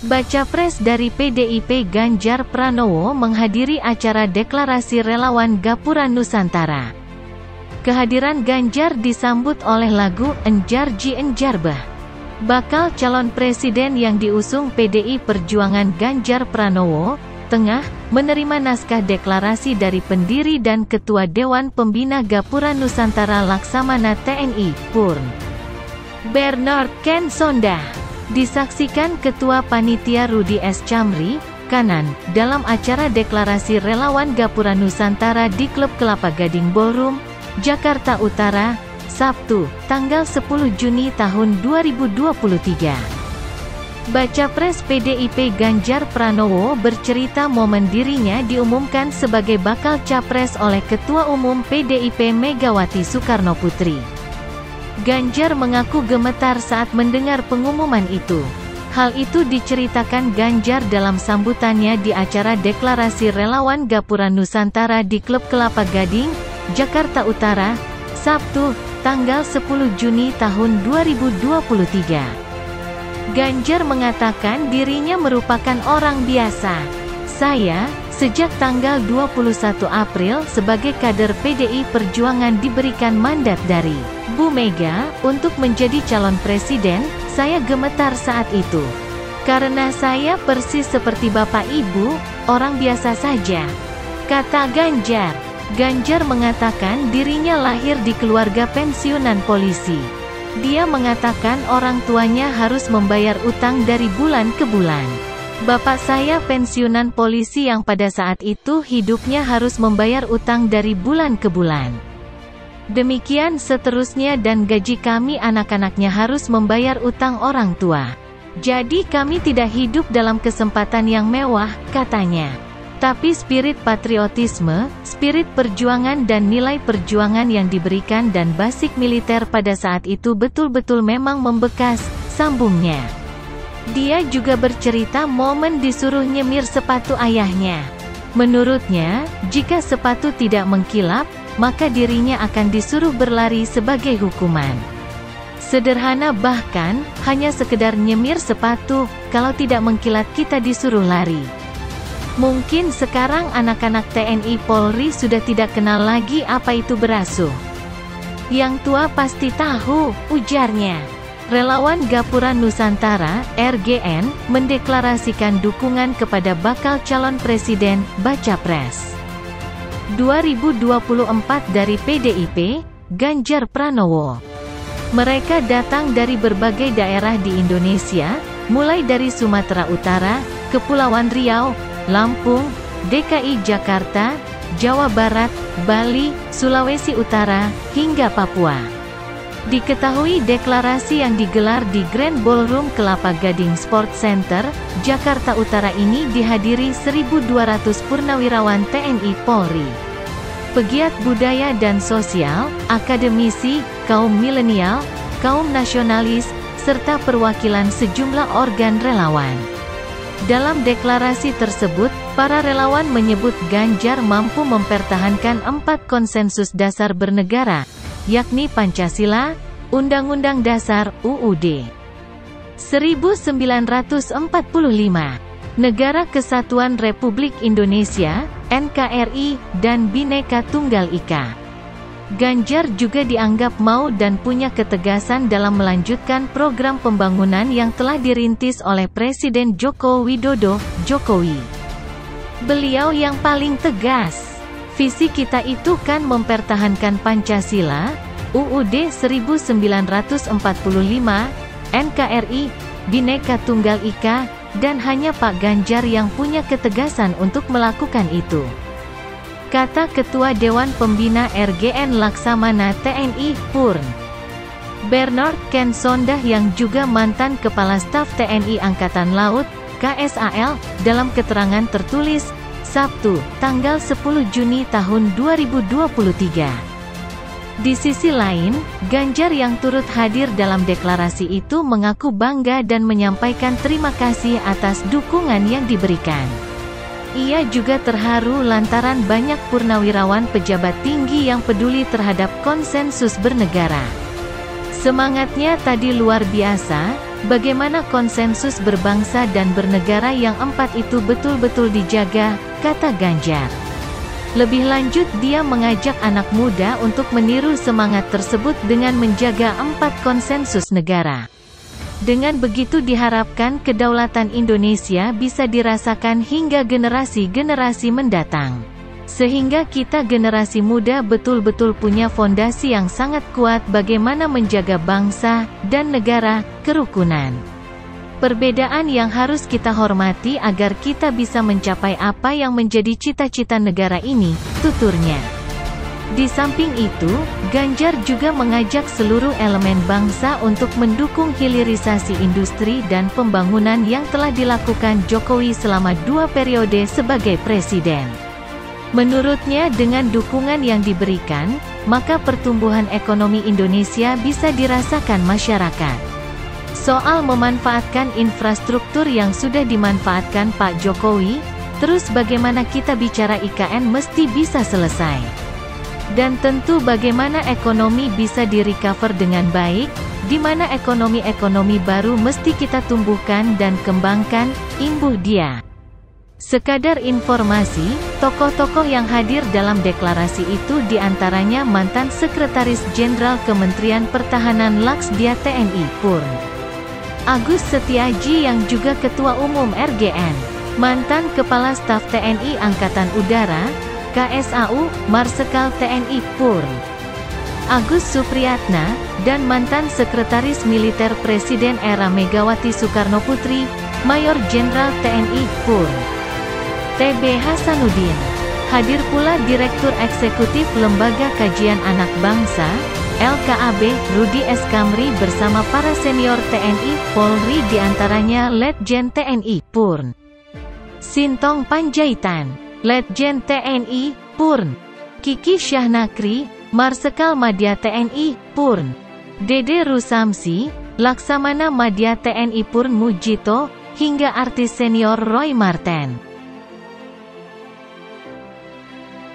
Baca pres dari PDIP Ganjar Pranowo menghadiri acara deklarasi relawan Gapura Nusantara. Kehadiran Ganjar disambut oleh lagu Enjar Ji Enjar Bah. Bakal calon presiden yang diusung PDI Perjuangan Ganjar Pranowo, tengah menerima naskah deklarasi dari pendiri dan Ketua Dewan Pembina Gapura Nusantara Laksamana TNI, Purn. Bernard Ken Sondah. Disaksikan Ketua Panitia Rudi S. Chamri, Kanan, dalam acara deklarasi relawan Gapura Nusantara di Klub Kelapa Gading Ballroom, Jakarta Utara, Sabtu, tanggal 10 Juni tahun 2023. Baca pres PDIP Ganjar Pranowo bercerita momen dirinya diumumkan sebagai bakal capres oleh Ketua Umum PDIP Megawati Soekarnoputri. Ganjar mengaku gemetar saat mendengar pengumuman itu. Hal itu diceritakan Ganjar dalam sambutannya di acara deklarasi relawan Gapura Nusantara di Klub Kelapa Gading, Jakarta Utara, Sabtu, tanggal 10 Juni tahun 2023. Ganjar mengatakan dirinya merupakan orang biasa. Saya, sejak tanggal 21 April sebagai kader PDI Perjuangan diberikan mandat dari Bu Mega untuk menjadi calon presiden, saya gemetar saat itu. Karena saya persis seperti Bapak Ibu, orang biasa saja, kata Ganjar. Ganjar mengatakan dirinya lahir di keluarga pensiunan polisi. Dia mengatakan orang tuanya harus membayar utang dari bulan ke bulan. Bapak saya pensiunan polisi yang pada saat itu hidupnya harus membayar utang dari bulan ke bulan. Demikian seterusnya dan gaji kami anak-anaknya harus membayar utang orang tua. Jadi kami tidak hidup dalam kesempatan yang mewah, katanya. Tapi spirit patriotisme, spirit perjuangan dan nilai perjuangan yang diberikan dan basic militer pada saat itu betul-betul memang membekas, sambungnya. Dia juga bercerita momen disuruh nyemir sepatu ayahnya. Menurutnya, jika sepatu tidak mengkilap, maka dirinya akan disuruh berlari sebagai hukuman. Sederhana bahkan, hanya sekedar nyemir sepatu, kalau tidak mengkilat kita disuruh lari. Mungkin sekarang anak-anak TNI Polri sudah tidak kenal lagi apa itu berasuh. Yang tua pasti tahu, ujarnya. Relawan Gapura Nusantara, RGN, mendeklarasikan dukungan kepada bakal calon presiden, baca pres 2024 dari PDIP, Ganjar Pranowo. Mereka datang dari berbagai daerah di Indonesia, mulai dari Sumatera Utara, Kepulauan Riau, Lampung, DKI Jakarta, Jawa Barat, Bali, Sulawesi Utara, hingga Papua. Diketahui deklarasi yang digelar di Grand Ballroom Kelapa Gading Sport Center, Jakarta Utara ini dihadiri 1.200 purnawirawan TNI Polri, pegiat budaya dan sosial, akademisi, kaum milenial, kaum nasionalis, serta perwakilan sejumlah organ relawan. Dalam deklarasi tersebut, para relawan menyebut Ganjar mampu mempertahankan 4 konsensus dasar bernegara, yakni Pancasila, Undang-Undang Dasar, UUD 1945, Negara Kesatuan Republik Indonesia, NKRI, dan Bhinneka Tunggal Ika. Ganjar juga dianggap mau dan punya ketegasan dalam melanjutkan program pembangunan yang telah dirintis oleh Presiden Joko Widodo, Jokowi. Beliau yang paling tegas. Visi kita itu kan mempertahankan Pancasila, UUD 1945, NKRI, Bhinneka Tunggal Ika, dan hanya Pak Ganjar yang punya ketegasan untuk melakukan itu, kata Ketua Dewan Pembina RGN Laksamana TNI, Purn. Bernard Ken Sondah yang juga mantan Kepala Staf TNI Angkatan Laut, KSAL, dalam keterangan tertulis, Sabtu, tanggal 10 Juni tahun 2023. Di sisi lain, Ganjar yang turut hadir dalam deklarasi itu mengaku bangga dan menyampaikan terima kasih atas dukungan yang diberikan. Ia juga terharu lantaran banyak purnawirawan pejabat tinggi yang peduli terhadap konsensus bernegara. Semangatnya tadi luar biasa, Bagaimana konsensus berbangsa dan bernegara yang 4 itu betul-betul dijaga, kata Ganjar. Lebih lanjut dia mengajak anak muda untuk meniru semangat tersebut dengan menjaga 4 konsensus negara. Dengan begitu diharapkan kedaulatan Indonesia bisa dirasakan hingga generasi-generasi mendatang. Sehingga kita generasi muda betul-betul punya fondasi yang sangat kuat bagaimana menjaga bangsa dan negara, kerukunan. Perbedaan yang harus kita hormati agar kita bisa mencapai apa yang menjadi cita-cita negara ini, tuturnya. Di samping itu, Ganjar juga mengajak seluruh elemen bangsa untuk mendukung hilirisasi industri dan pembangunan yang telah dilakukan Jokowi selama 2 periode sebagai presiden. Menurutnya dengan dukungan yang diberikan, maka pertumbuhan ekonomi Indonesia bisa dirasakan masyarakat. Soal memanfaatkan infrastruktur yang sudah dimanfaatkan Pak Jokowi, terus bagaimana kita bicara IKN mesti bisa selesai. Dan tentu bagaimana ekonomi bisa direcover dengan baik, di mana ekonomi baru mesti kita tumbuhkan dan kembangkan, imbuh dia. Sekadar informasi, tokoh-tokoh yang hadir dalam deklarasi itu diantaranya mantan Sekretaris Jenderal Kementerian Pertahanan Laksdia TNI Purn Agus Setiaji yang juga Ketua Umum RGN, mantan Kepala Staf TNI Angkatan Udara, KSAU, Marsekal TNI Purn Agus Supriyatna, dan mantan Sekretaris Militer Presiden era Megawati Soekarnoputri, Mayor Jenderal TNI Purn TB Hasanuddin. Hadir pula Direktur Eksekutif Lembaga Kajian Anak Bangsa, LKAB, Rudi S. Kamri bersama para senior TNI, Polri diantaranya Letjen TNI, Purn Sintong Panjaitan, Letjen TNI, Purn Kiki Syahnakri, Marsekal Madya TNI, Purn Dede Rusamsi, Laksamana Madya TNI Purn Mujito, hingga artis senior Roy Marten.